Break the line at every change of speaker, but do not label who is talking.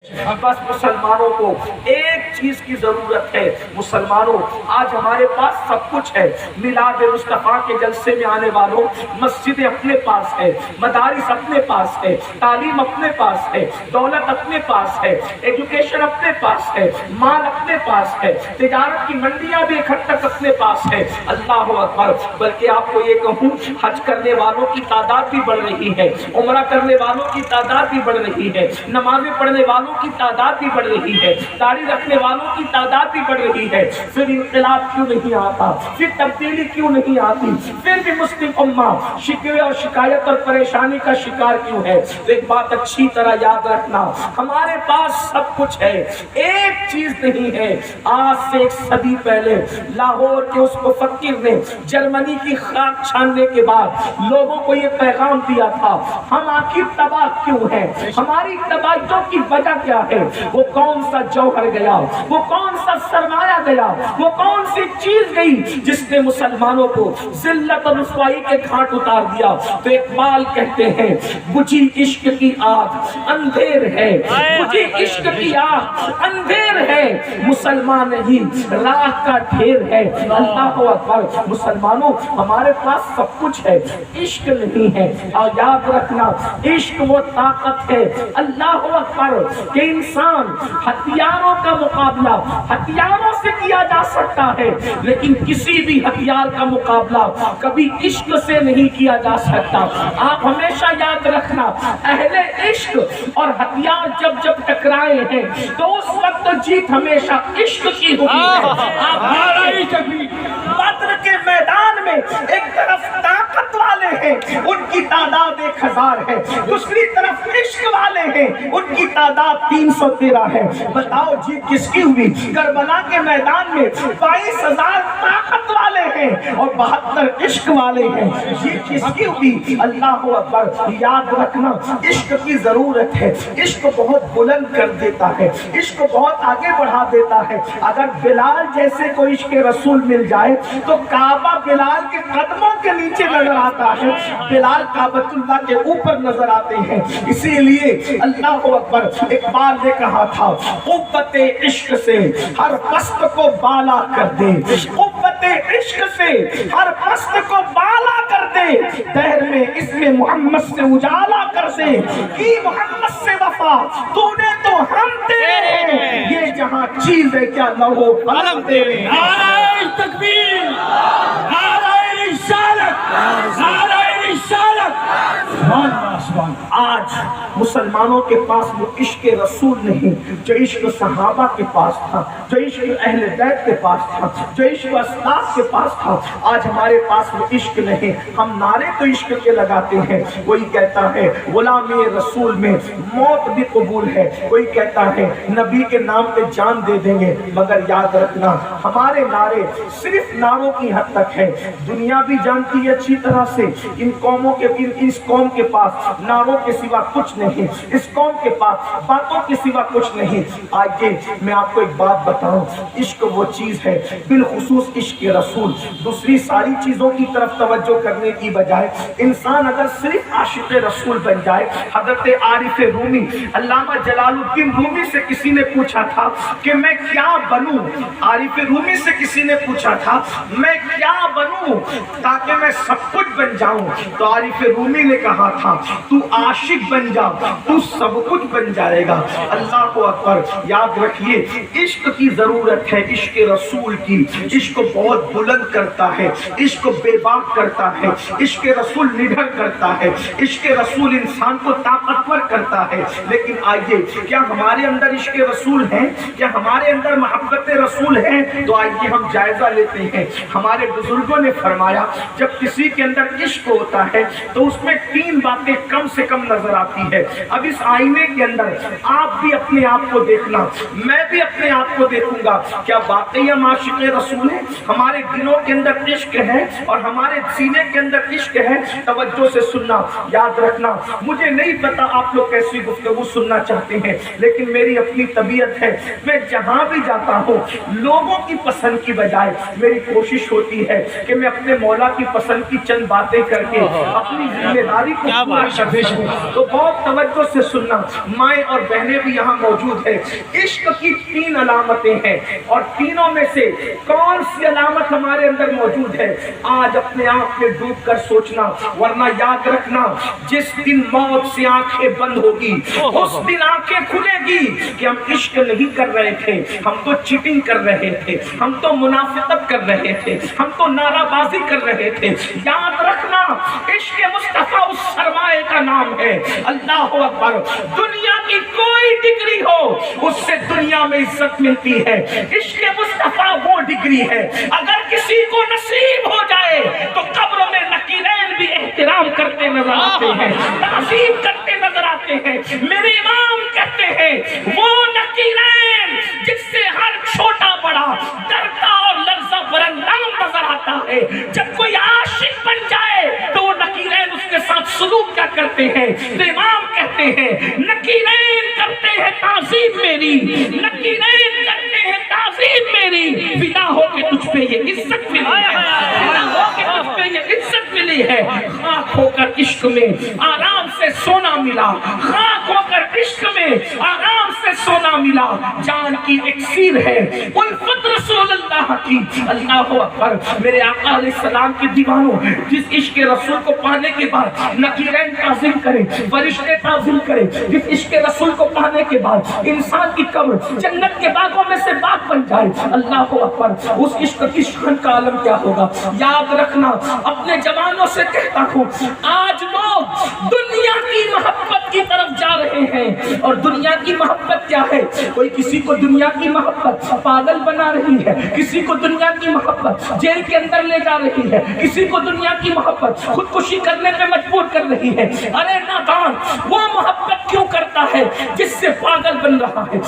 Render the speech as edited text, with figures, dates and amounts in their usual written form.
بس مسلمانوں کو ایک چیز کی ضرورت ہے. مسلمانوں آج ہمارے پاس سب کچھ ہے. میلاد مصطفیٰ کے جلسے میں آنے والوں، مسجد اپنے پاس ہے، مدارس اپنے پاس ہے، تعلیم اپنے پاس ہے، دولت اپنے پاس ہے، ایجوکیشن اپنے پاس ہے، مال اپنے پاس ہے، تجارت کی منڈیاں بھی اکٹھا اپنے پاس ہے. اللہ اکبر. بلکہ آپ کو یہ کہوں، حج کرنے والوں کی تعداد بھی بڑھ رہی ہے، عمرہ کرنے والوں کی تعداد بھی بڑھ رہی ہے، نمازیں پڑھنے والوں کی تعداد بھی بڑھ رہی ہے، داڑھی رکھنے والوں کی تعداد بھی بڑھ رہی ہے. پھر انقلاب کیوں نہیں آتا؟ پھر تبدیلی کیوں نہیں آتی؟ پھر بھی مسلم امہ شکوے اور شکایت اور پریشانی کا شکار کیوں ہے؟ ایک بات اچھی طرح یاد رکھنا، ہمارے پاس سب کچھ ہے، ایک چیز نہیں ہے. آج سے ایک صدی پہلے لاہور کے اس مفکر نے جرمنی کی خاک چھاننے کے بعد لوگوں کو یہ پیغام دیا تھا، ہم آخر تباہ کیوں ہیں؟ ہماری تباہیوں کی وجہ کیا ہے؟ وہ کون سا جوہر گیا، وہ کون سا سرمایہ گیا، وہ کون سی چیز گئی جس نے مسلمانوں کو ذلت اور رسوائی کے گھاٹ اتار دیا؟ تو اقبال کہتے ہیں، بجھی عشق کی آگ اندھیر ہے، بجھی عشق کی آگ اندھیر ہے، مسلمان نہیں راہ کا ڈھیر ہے. اللہ اکبر. مسلمانوں ہمارے پاس سب کچھ ہے، عشق نہیں ہے. اور یاد رکھنا، عشق وہ طاقت ہے، اللہ اکبر، کہ انسان ہتھیاروں کا مقابلہ ہتھیاروں سے کیا جا سکتا ہے، لیکن کسی بھی ہتھیار کا مقابلہ کبھی عشق سے نہیں کیا جا سکتا. آپ ہمیشہ یاد رکھنا، اہل عشق اور ہتھیار جب جب ٹکرائے ہیں تو اس وقت جیت ہمیشہ عشق کی ہوئی ہے. آپ بدر کے میدان میں ایک طرف طاقت والے ہیں، ان کی تعداد 1000 ہے، دوسری طرف عشق والے ہیں، ان کی تعداد 313 ہے. بتاؤ جیت کس کی ہوئی؟ کربلا کے میدان میں 22,000 طاقت والے ہیں اور 72 عشق والے ہیں. جیت کس کی ہوئی؟ اللہ اکبر. یاد رکھنا، عشق کی ضرورت ہے. عشق بہت بلند کر دیتا ہے، عشق بہت آگے بڑھا دیتا ہے. اگر بلال جیسے کوئی عشق رسول مل جائے تو کعبہ بلال کے قدموں کے نیچے نظر آتا ہے، بلال کعبۃ اللہ کے اوپر نظر آتے ہیں. اسی لیے اللہ اکبر، اقبال نے کہا تھا، قوت عشق سے ہر پست کو بالا کر دے، قوت عشق سے ہر پست کو بالا کر دے، دہر میں اس میں محمد سے اجالا کر دے، کی محمد سے وفا تو نے تو ہم تیرے ہیں، یہ جہاں چیز ہے کیا لہو قلم تیرے.
نعرہ تکبیر، نعرہ رسالت، نعرہ رسالت.
آج مسلمانوں کے پاس وہ عشق رسول نہیں جو عشق صحابہ کے پاس تھا، جو عشق اہل بیت کے پاس تھا، جو عشق اسلاف کے پاس تھا. آج ہمارے پاس وہ عشق نہیں. ہم نعرے تو عشق کے لگاتے ہیں. کوئی کہتا ہے غلامی رسول میں موت بھی قبول ہے، کوئی کہتا ہے نبی کے نام پہ جان دے دیں گے. مگر یاد رکھنا، ہمارے نعرے صرف نعروں کی حد تک ہے. دنیا بھی جانتی ہے اچھی طرح سے، ان قوموں کے اس قوم کے پاس نعروں کے سوا کچھ نہیں، اس قوم کے پاس باتوں کے سوا کچھ نہیں. آئیے میں آپ کو ایک بات بتاؤں، عشق وہ چیز ہے، بالخصوص عشق رسول. دوسری ساری چیزوں کی طرف توجہ کرنے کی بجائے انسان اگر صرف عاشق رسول بن جائے. حضرت عارف رومی، علامہ جلال الدین رومی سے کسی نے پوچھا تھا کہ میں کیا بنوں؟ عارف رومی سے کسی نے پوچھا تھا میں کیا بنوں تاکہ میں سب کچھ بن جاؤں؟ تو عارف رومی نے کہا تھا تو عاشق بن جا، تو سب کچھ بن جائے گا. اللہ کو اکبر. یاد رکھیے، عشق کی ضرورت ہے، عشق رسول کی. عشق بہت بلند کرتا ہے، عشق بے باک کرتا ہے، عشق رسول نڈر کرتا ہے، عشق رسول انسان کو طاقتور کرتا ہے. لیکن آئیے، کیا ہمارے اندر عشق رسول ہے؟ کیا ہمارے اندر محبت رسول ہے؟ تو آئیے ہم جائزہ لیتے ہیں. ہمارے بزرگوں نے فرمایا جب کسی کے اندر عشق ہوتا ہے تو اس میں 3 باتیں کم سے کم نظر آتی ہے. اب اس آئینے کے اندر آپ بھی اپنے آپ کو دیکھنا، میں بھی اپنے آپ کو دیکھوں گا، کیا واقعی ہم عاشق رسول ہیں؟ ہمارے دلوں کے اندر عشق ہے اور ہمارے سینے کے اندر عشق ہے. توجہ سے سننا، یاد رکھنا. مجھے نہیں پتا آپ لوگ کیسی گفتگو سننا چاہتے ہیں، لیکن میری اپنی طبیعت ہے، میں جہاں بھی جاتا ہوں لوگوں کی پسند کی بجائے میری کوشش ہوتی ہے کہ میں اپنے مولا کی پسند کی چند باتیں کر کے اپنی ذمہ داری کو پورا کرتے ہیں۔ تو بہت توجہ سے سننا، مائیں اور بہنیں بھی یہاں موجود ہیں۔ عشق کی 3 علامتیں ہیں، اور تینوں میں سے کون سی علامت ہمارے اندر موجود ہے؟ آج اپنے آپ میں ڈوب کر سوچنا، ورنہ یاد رکھنا جس دن موت سے آنکھیں بند ہوگی اس دن آنکھیں کھلے گی کہ ہم عشق نہیں کر رہے تھے، ہم تو چیٹنگ کر رہے تھے، ہم تو منافقت کر رہے تھے، ہم تو نعرہ بازی کر رہے تھے۔ یاد رکھنا عشق مصطفیٰ اس سرمایہ کا نام ہے۔ اللہ اکبر، دنیا کی کوئی ڈگری ہو اس سے دنیا میں عزت ملتی ہے، عشق مصطفیٰ وہ ڈگری ہے۔ اگر کسی کو نصیب ہو جائے تو قبر میں نکیرین بھی احترام کرتے نظر آتے ہیں، تعظیم کرتے نظر آتے ہیں۔ میرے امام کہتے ہیں وہ نکیرین جس سے ہر چھوٹا بڑا ڈرتا اور لرزہ برنگام نظر آتا ہے، جب کوئی عاشق بن جائے تو وہ نکیرین اس کے ساتھ سلوک کیا کرتے ہیں؟ تو امام کہتے ہیں نکیرین کرتے ہیں تعظیم میری، نکیرین کرتے ہیں تعظیم میری، فدا ہو کے تجھ پہ یہ عزت ملی ہے، فدا ہو کے تجھ پہ یہ عزت ملی ہے۔ خاک ہو کر عشق میں آرام سے سونا ملا، خاک ہو کر عشق میں آرام سے سونا ملا، جان کی اکسیر ہے الفت رسول اللہ کی۔ اللہ اکبر، میرے آقا علیہ السلام کے دیوانوں، جس عشق رسول کو پانے کے بعد نکیرین تعظیم کرے، فرشتے تعظیم کرے، جس عشق رسول کو پانے کے بعد انسان کی قبر جنت کے باغوں میں سے باغ بن جائے، اللہ اکبر، اس عشق کی شان کا عالم کیا ہوگا۔ یاد رکھنا، اپنے جوانوں سے کہتا ہوں، آج لوگ دنیا کی محبت کی طرف جا رہے ہیں، اور دنیا کی محبت کیا ہے؟ کوئی کسی کو دنیا کی محبت پاگل بنا رہی ہے، کسی کو دنیا کی محبت جیل کے اندر لے جا رہی ہے، کسی کو دنیا کی محبت خودکشی کرنے پہ مجبور کر رہی ہے۔ ارے نادان، وہ محبت کیوں کرتا ہے جس سے پاگل بن رہا ہے؟